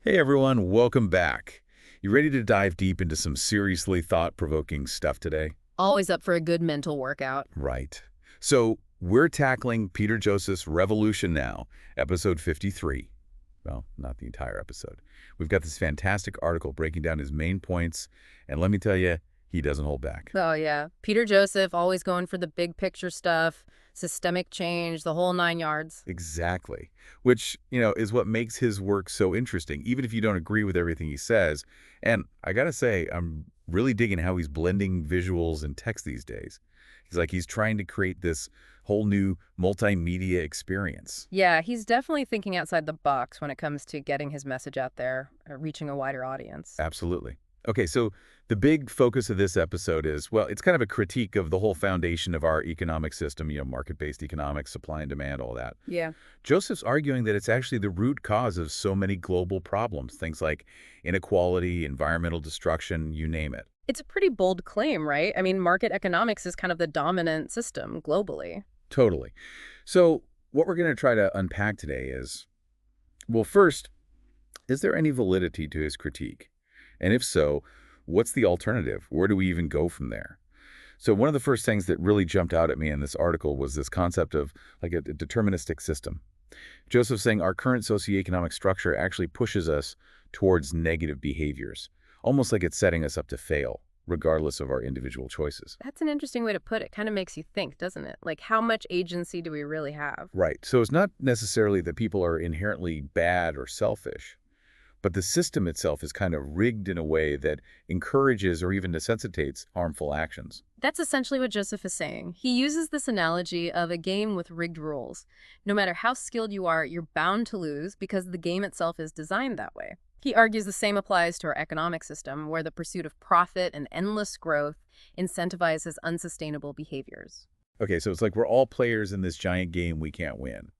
Hey everyone, welcome back. You ready to dive deep into some seriously thought-provoking stuff today? Always up for a good mental workout. Right. So, we're tackling Peter Joseph's Revolution now, episode 53. Well, not the entire episode. We've got this fantastic article breaking down his main points, and let me tell you, he doesn't hold back. Oh, yeah. Peter Joseph, always going for the big picture stuff, systemic change, the whole nine yards. Exactly. Which, is what makes his work so interesting, even if you don't agree with everything he says. And I gotta say, I'm really digging how he's blending visuals and text these days. He's trying to create this whole new multimedia experience. Yeah, he's definitely thinking outside the box when it comes to getting his message out there, reaching a wider audience. Absolutely. Okay, so the big focus of this episode is, well, it's kind of a critique of the whole foundation of our economic system, market-based economics, supply and demand, all that. Yeah. Joseph's arguing that it's actually the root cause of so many global problems, things like inequality, environmental destruction, you name it. It's a pretty bold claim, right? I mean, market economics is kind of the dominant system globally. Totally. So what we're going to try to unpack today is, well, first, is there any validity to his critique? And if so, what's the alternative? Where do we even go from there? So one of the first things that really jumped out at me in this article was this concept of like a deterministic system. Joseph's saying our current socioeconomic structure actually pushes us towards negative behaviors, almost like it's setting us up to fail, regardless of our individual choices. That's an interesting way to put it. Kind of makes you think, doesn't it? Like, how much agency do we really have? Right. So it's not necessarily that people are inherently bad or selfish, but the system itself is kind of rigged in a way that encourages or even necessitates harmful actions. That's essentially what Joseph is saying. He uses this analogy of a game with rigged rules. No matter how skilled you are, you're bound to lose because the game itself is designed that way. He argues the same applies to our economic system, where the pursuit of profit and endless growth incentivizes unsustainable behaviors. Okay, so it's like we're all players in this giant game we can't win.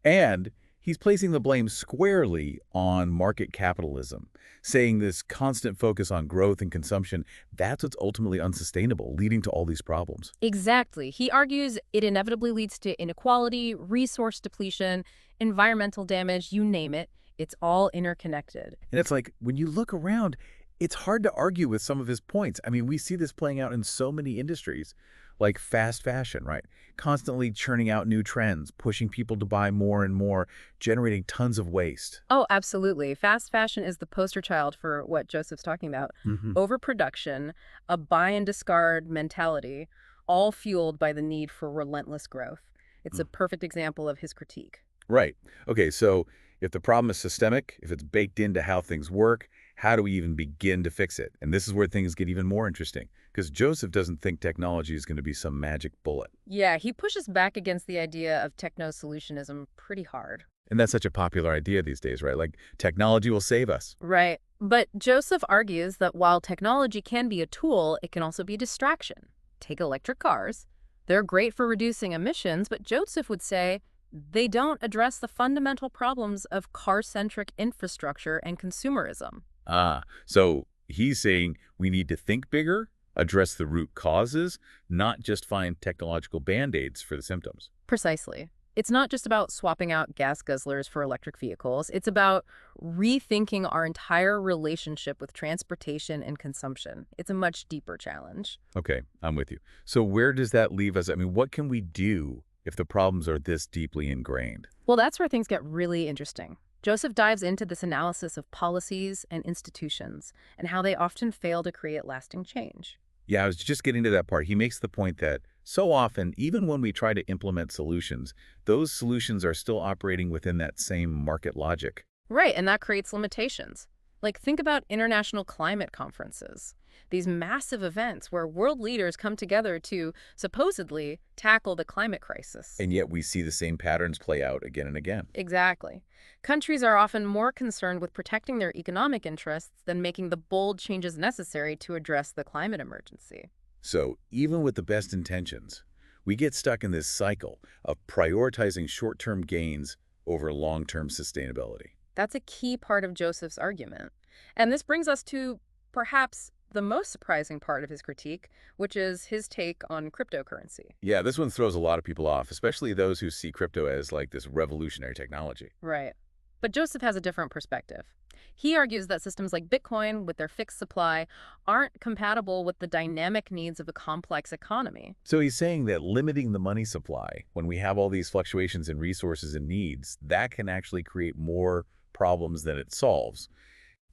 And he's placing the blame squarely on market capitalism, saying this constant focus on growth and consumption, that's what's ultimately unsustainable, leading to all these problems. Exactly. He argues it inevitably leads to inequality, resource depletion, environmental damage, you name it. It's all interconnected. And it's like, when you look around, it's hard to argue with some of his points. I mean, we see this playing out in so many industries, like fast fashion, right? Constantly churning out new trends, pushing people to buy more and more, generating tons of waste. Oh, absolutely. Fast fashion is the poster child for what Joseph's talking about. Hmm. Overproduction, a buy and discard mentality, all fueled by the need for relentless growth. It's a perfect example of his critique. Right. Okay, so if the problem is systemic, if it's baked into how things work, how do we even begin to fix it? And this is where things get even more interesting, because Joseph doesn't think technology is going to be some magic bullet. Yeah, he pushes back against the idea of techno-solutionism pretty hard. And that's such a popular idea these days, right? Like, technology will save us. Right. But Joseph argues that while technology can be a tool, it can also be a distraction. Take electric cars. They're great for reducing emissions, but Joseph would say they don't address the fundamental problems of car-centric infrastructure and consumerism. So he's saying we need to think bigger, address the root causes, not just find technological band-aids for the symptoms. Precisely. It's not just about swapping out gas guzzlers for electric vehicles. It's about rethinking our entire relationship with transportation and consumption. It's a much deeper challenge. Okay, I'm with you. So where does that leave us? I mean, what can we do if the problems are this deeply ingrained? Well, that's where things get really interesting. Joseph dives into this analysis of policies and institutions and how they often fail to create lasting change. Yeah, I was just getting to that part. He makes the point that so often, even when we try to implement solutions, those solutions are still operating within that same market logic. Right, and that creates limitations. Like, think about international climate conferences. These massive events where world leaders come together to supposedly tackle the climate crisis. And yet we see the same patterns play out again and again. Exactly. Countries are often more concerned with protecting their economic interests than making the bold changes necessary to address the climate emergency. So even with the best intentions, we get stuck in this cycle of prioritizing short-term gains over long-term sustainability. That's a key part of Joseph's argument. And this brings us to perhaps the most surprising part of his critique, which is his take on cryptocurrency. Yeah, this one throws a lot of people off, especially those who see crypto as like this revolutionary technology. Right. But Joseph has a different perspective. He argues that systems like Bitcoin, with their fixed supply, aren't compatible with the dynamic needs of a complex economy. So he's saying that limiting the money supply, when we have all these fluctuations in resources and needs, that can actually create more problems than it solves.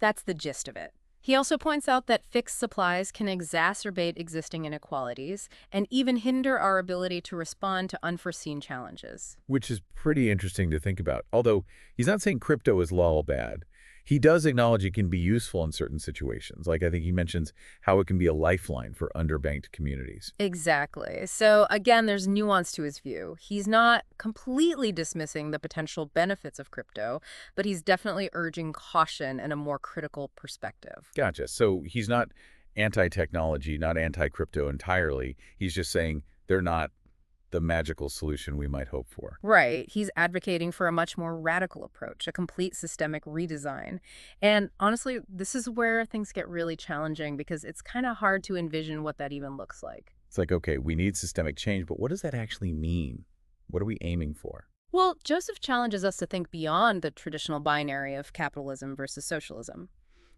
That's the gist of it. He also points out that fixed supplies can exacerbate existing inequalities and even hinder our ability to respond to unforeseen challenges. Which is pretty interesting to think about. Although he's not saying crypto is all bad. He does acknowledge it can be useful in certain situations. Like I think he mentions how it can be a lifeline for underbanked communities. Exactly. So again, there's nuance to his view. He's not completely dismissing the potential benefits of crypto, but he's definitely urging caution and a more critical perspective. Gotcha. So he's not anti-technology, not anti-crypto entirely. He's just saying they're not the magical solution we might hope for. Right. He's advocating for a much more radical approach, a complete systemic redesign. And honestly, this is where things get really challenging because it's kind of hard to envision what that even looks like. It's like, okay, we need systemic change, but what does that actually mean? What are we aiming for? Well, Joseph challenges us to think beyond the traditional binary of capitalism versus socialism.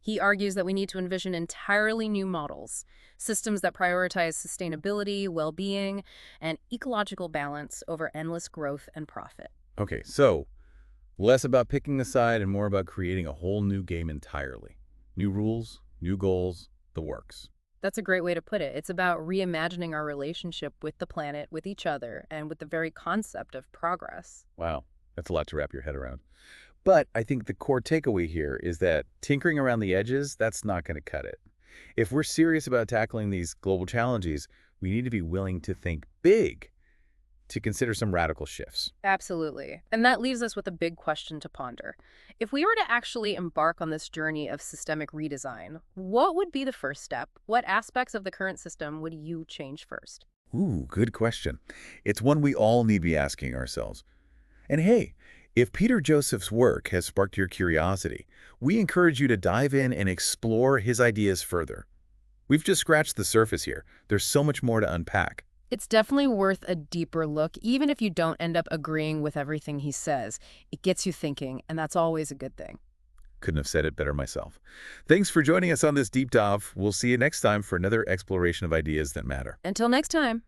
He argues that we need to envision entirely new models, systems that prioritize sustainability, well-being, and ecological balance over endless growth and profit. Okay, so less about picking a side and more about creating a whole new game entirely. New rules, new goals, the works. That's a great way to put it. It's about reimagining our relationship with the planet, with each other, and with the very concept of progress. Wow, that's a lot to wrap your head around. But I think the core takeaway here is that tinkering around the edges, that's not going to cut it. If we're serious about tackling these global challenges, we need to be willing to think big, to consider some radical shifts. Absolutely. And that leaves us with a big question to ponder. If we were to actually embark on this journey of systemic redesign, what would be the first step? What aspects of the current system would you change first? Ooh, good question. It's one we all need to be asking ourselves. And hey, if Peter Joseph's work has sparked your curiosity, we encourage you to dive in and explore his ideas further. We've just scratched the surface here. There's so much more to unpack. It's definitely worth a deeper look, even if you don't end up agreeing with everything he says. It gets you thinking, and that's always a good thing. Couldn't have said it better myself. Thanks for joining us on this deep dive. We'll see you next time for another exploration of ideas that matter. Until next time.